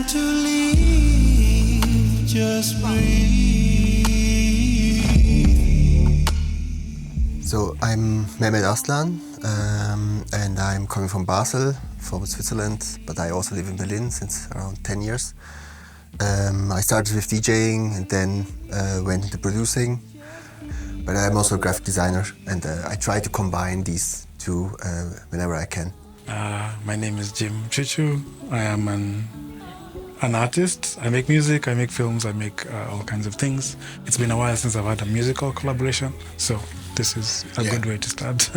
time to leave, just breathe. So I'm Mehmet Aslan, and I'm coming from Basel, from Switzerland, but I also live in Berlin since around 10 years. I started with DJing and then went into producing, but I'm also a graphic designer, and I try to combine these two whenever I can. My name is Jim Chuchu. I am an artist. I make music, I make films, I make all kinds of things. It's been a while since I've had a musical collaboration, so this is a good way to start.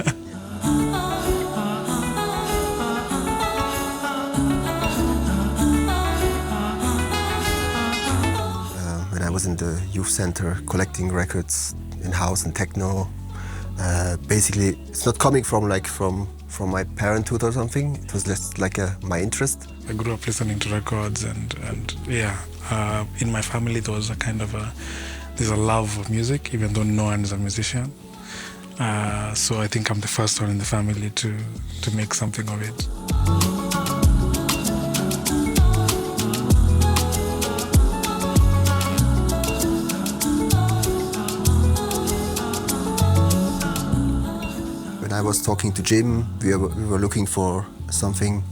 When I was in the youth center collecting records in house and techno, basically it's not coming from my parenthood or something. It was just like my interest. I grew up listening to records and in my family there was there's a love of music, even though no one is a musician. So I think I'm the first one in the family to make something of it. When I was talking to Jim, we were looking for something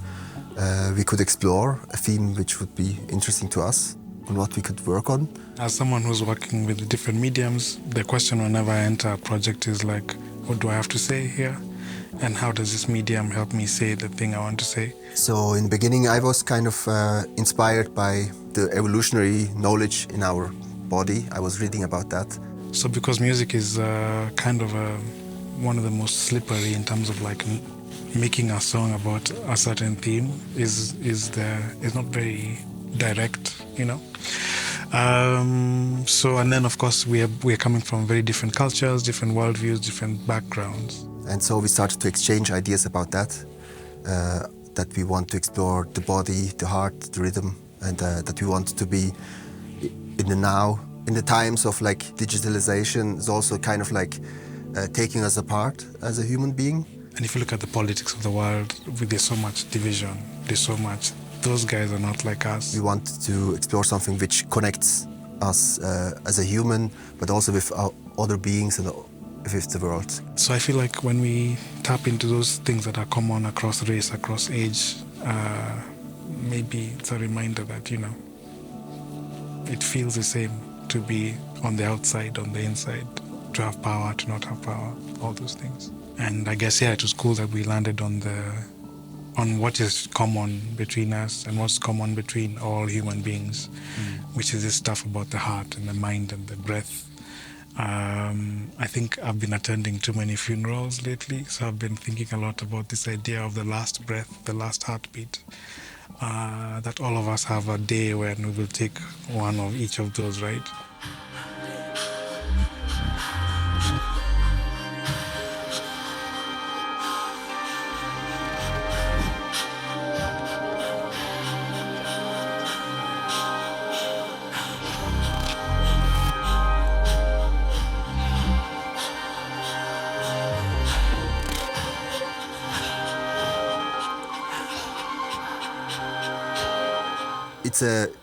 we could explore, a theme which would be interesting to us and what we could work on. As someone who's working with different mediums, the question whenever I enter a project is like, what do I have to say here? And how does this medium help me say the thing I want to say? So in the beginning, I was kind of inspired by the evolutionary knowledge in our body. I was reading about that. So because music is one of the most slippery in terms of like making a song about a certain theme is not very direct, you know. And then of course we are coming from very different cultures, different worldviews, different backgrounds. And so we started to exchange ideas about that we want to explore the body, the heart, the rhythm, and that we want to be in the now. In the times of like digitalization, is also kind of like taking us apart as a human being. And if you look at the politics of the world, there's so much division, those guys are not like us. We want to explore something which connects us as a human, but also with our other beings and with the world. So I feel like when we tap into those things that are common across race, across age, maybe it's a reminder that, you know, it feels the same to be on the outside, on the inside, to have power, to not have power, all those things. And I guess, it was cool that we landed on what is common between us and what's common between all human beings, which is this stuff about the heart and the mind and the breath. I think I've been attending too many funerals lately, so I've been thinking a lot about this idea of the last breath, the last heartbeat, that all of us have a day when we will take one of each of those, right?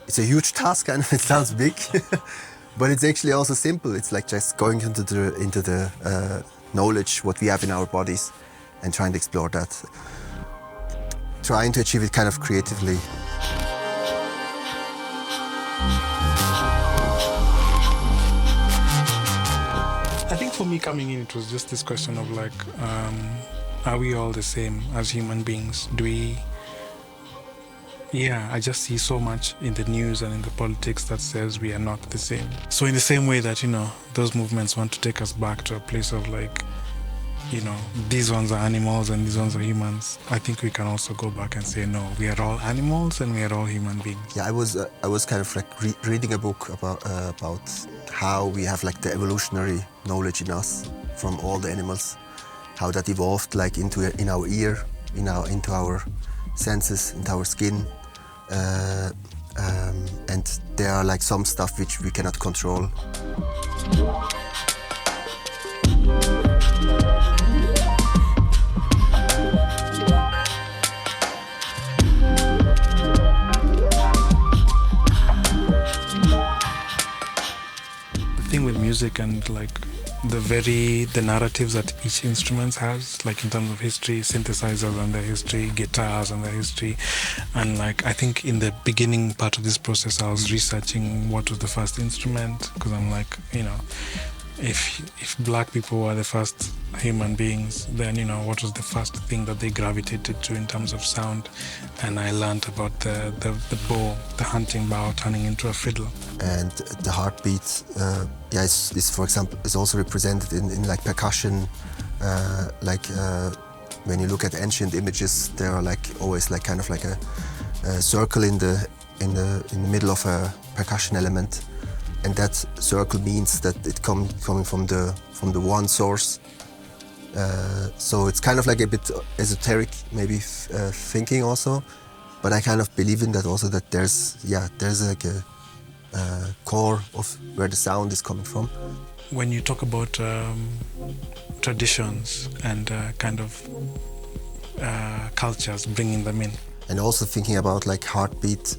It's a huge task, and it sounds big, but it's actually also simple. It's like just going into the knowledge what we have in our bodies and trying to explore that, trying to achieve it kind of creatively. I think for me coming in, it was just this question of like, are we all the same as human beings? I just see so much in the news and in the politics that says we are not the same. So in the same way that, you know, those movements want to take us back to a place of like, you know, these ones are animals and these ones are humans, I think we can also go back and say, no, we are all animals and we are all human beings. Yeah, I was kind of like reading a book about how we have like the evolutionary knowledge in us from all the animals, how that evolved like into our ear, into our senses, into our skin. And there are like some stuff which we cannot control. thing with music and like the narratives that each instrument has, like in terms of history, synthesizers and their history, guitars and their history. And like I think in the beginning part of this process I was researching what was the first instrument, because I'm like, you know, if black people were the first human beings, then, you know, what was the first thing that they gravitated to in terms of sound? And I learned about the bow, the hunting bow turning into a fiddle. And the heartbeat, is for example, is also represented in like percussion. When you look at ancient images, there are like always like kind of like a circle in the middle of a percussion element. And that circle means that it coming from the one source. So it's kind of like a bit esoteric, maybe thinking also, but I kind of believe in that also, that there's like a core of where the sound is coming from. When you talk about traditions and kind of cultures, bringing them in. And also thinking about like heartbeat,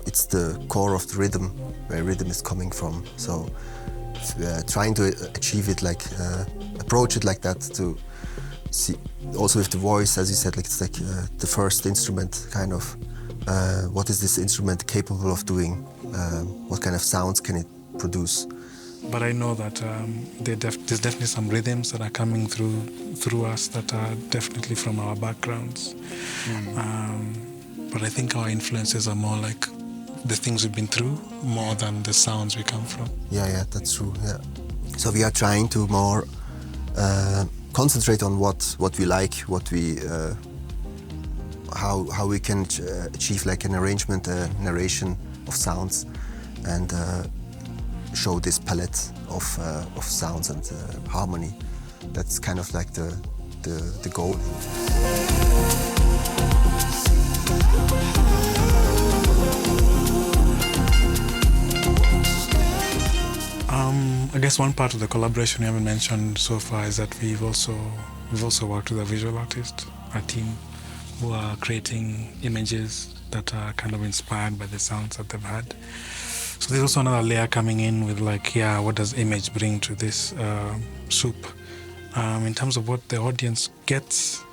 it's the core of the rhythm, where rhythm is coming from. So trying to achieve it, like approach it like that, to see also with the voice, as you said, like it's like the first instrument, kind of what is this instrument capable of doing? What kind of sounds can it produce? But I know that there's definitely some rhythms that are coming through us that are definitely from our backgrounds. But I think our influences are more like the things we've been through, more than the sounds we come from. Yeah, that's true. Yeah. So we are trying to more concentrate on what we like, what we how we can achieve like an arrangement, a narration of sounds, and show this palette of sounds and harmony. That's kind of like the goal. I guess one part of the collaboration we haven't mentioned so far is that we've also worked with a visual artist, a team who are creating images that are kind of inspired by the sounds that they've had. So there's also another layer coming in with like, what does image bring to this soup? In terms of what the audience gets.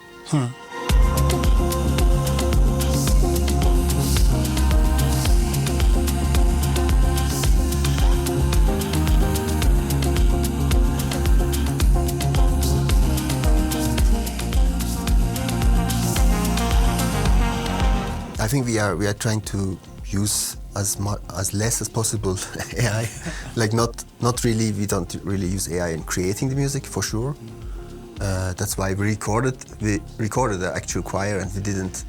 I think we are trying to use as less as possible AI. Like not really. We don't really use AI in creating the music, for sure. That's why we recorded the actual choir, and we didn't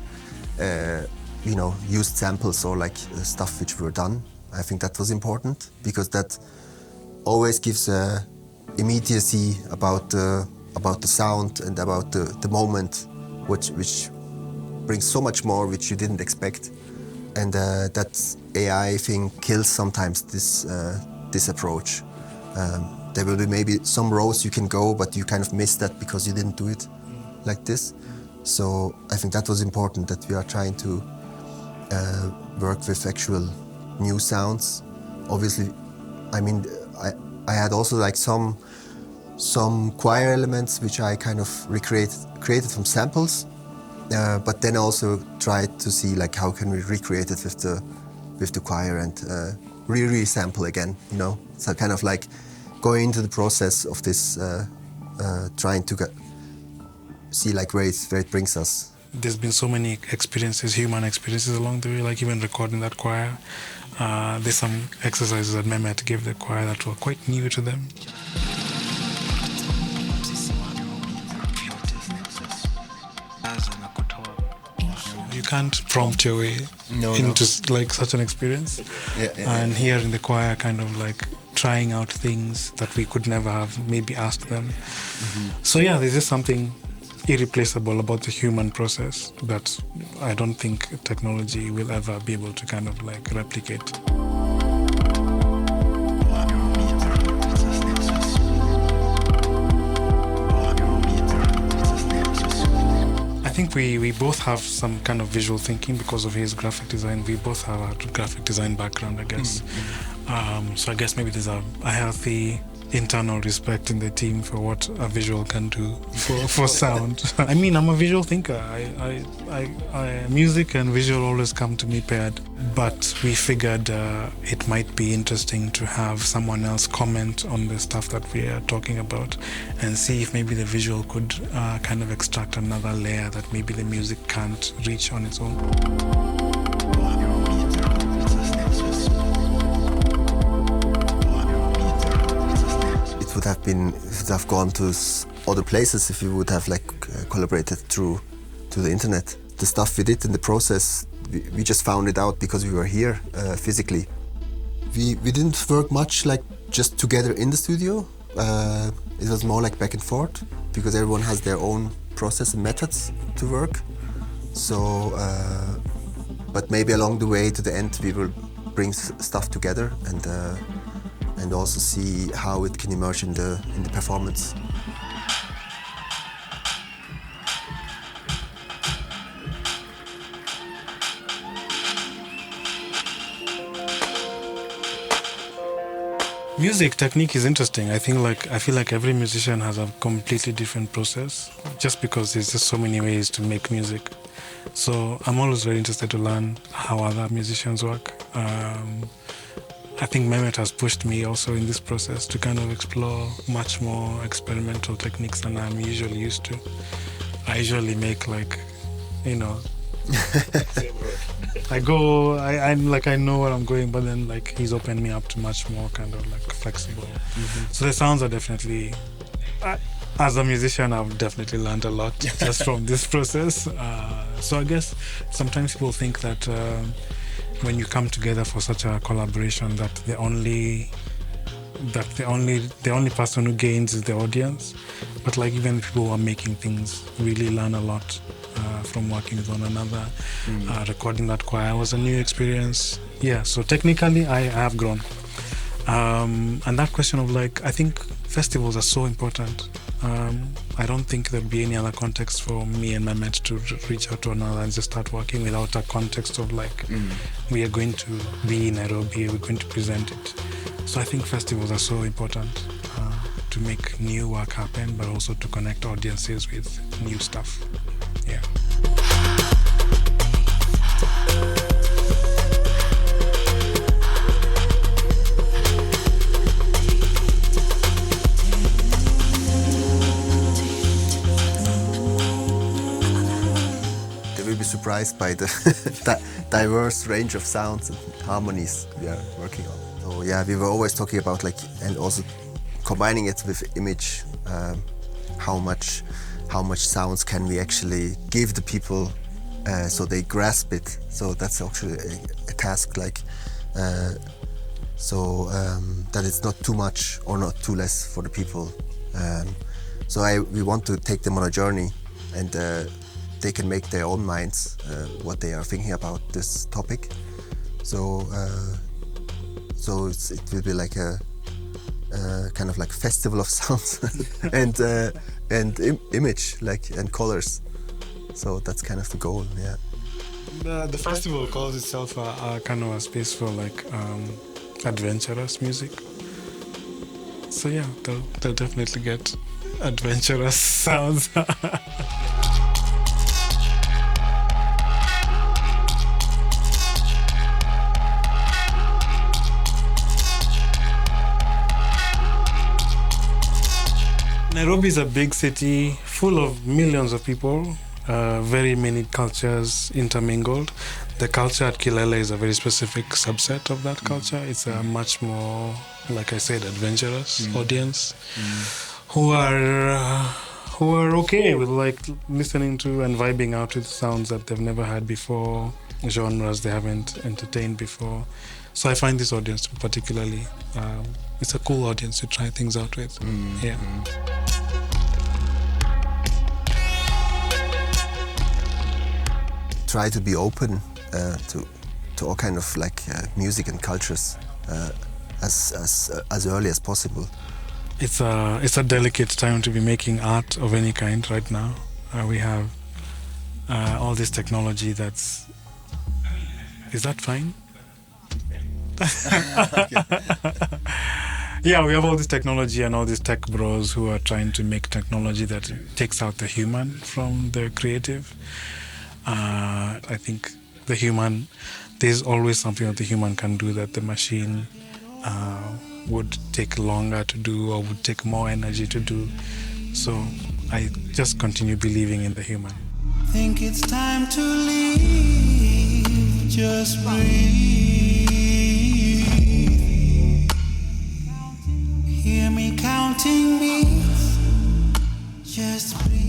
use samples or like stuff which were done. I think that was important, because that always gives immediacy about the sound and about the moment, which brings so much more which you didn't expect. And that AI thing kills sometimes this approach. There will be maybe some rows you can go, but you kind of miss that because you didn't do it like this. So I think that was important, that we are trying to work with actual new sounds. Obviously, I mean, I had also like some choir elements which I kind of created from samples. But then also tried to see like how can we recreate it with the choir and re-sample again, you know. So kind of like going into the process of this, trying to see like where it brings us. There's been so many experiences, human experiences along the way, like even recording that choir. There's some exercises that Mehmet gave the choir that were quite new to them. You can't prompt your way into like such an experience. And here in the choir, kind of like trying out things that we could never have maybe asked them. So there's just something irreplaceable about the human process that I don't think technology will ever be able to kind of like replicate. I think we both have some kind of visual thinking because of his graphic design. We both have a graphic design background, I guess. So I guess maybe there's a healthy internal respect in the team for what a visual can do for sound. I mean, I'm a visual thinker. Music and visual always come to me paired. But we figured it might be interesting to have someone else comment on the stuff that we are talking about and see if maybe the visual could kind of extract another layer that maybe the music can't reach on its own. Would have gone to other places if we would have collaborated through the internet. The stuff we did in the process, we just found it out because we were here physically. We didn't work much just together in the studio. It was more back and forth because everyone has their own process and methods to work. So, but maybe along the way to the end we will bring stuff together and also see how it can emerge in the performance. Music technique is interesting. I feel like every musician has a completely different process, just because there's just so many ways to make music. So I'm always very interested to learn how other musicians work. I think Mehmet has pushed me also in this process to kind of explore much more experimental techniques than I'm usually used to. I usually make I know where I'm going, but then he's opened me up to much more kind of flexible. Mm-hmm. So the sounds are definitely, as a musician, I've definitely learned a lot just from this process. So I guess sometimes people think that when you come together for such a collaboration, that the only person who gains is the audience. But even people who are making things really learn a lot from working with one another. Recording that choir was a new experience. Yeah, so technically I have grown. And that question of I think festivals are so important. I don't think there'd be any other context for me and Mehmet to reach out to another and just start working without a context of we are going to be in Nairobi, we're going to present it. So I think festivals are so important to make new work happen, but also to connect audiences with new stuff. Yeah. Surprised by the diverse range of sounds and harmonies we are working on. So yeah, we were always talking about and also combining it with image. How much sounds can we actually give the people so they grasp it? So that's actually a task that it's not too much or not too less for the people. We want to take them on a journey and they can make their own minds what they are thinking about this topic. So it will be a kind of festival of sounds and image and colors. So that's kind of the goal. Yeah. The festival calls itself a kind of a space for adventurous music. So yeah, they'll definitely get adventurous sounds. Nairobi is a big city full of millions of people, very many cultures intermingled. The culture at Kilele is a very specific subset of that culture. It's a much more, like I said, adventurous audience who are okay with listening to and vibing out with sounds that they've never had before, genres they haven't entertained before. So I find this audience to be particularly, it's a cool audience to try things out with. Yeah. Try to be open to all kind of music and cultures as early as possible. It's a delicate time to be making art of any kind right now. We have all this technology is that fine? Yeah, we have all this technology and all these tech bros who are trying to make technology that takes out the human from the creative. I think the human, there's always something that the human can do that the machine would take longer to do or would take more energy to do. So I just continue believing in the human. Think it's time to leave. Just breathe. Hear me counting beats. Just breathe.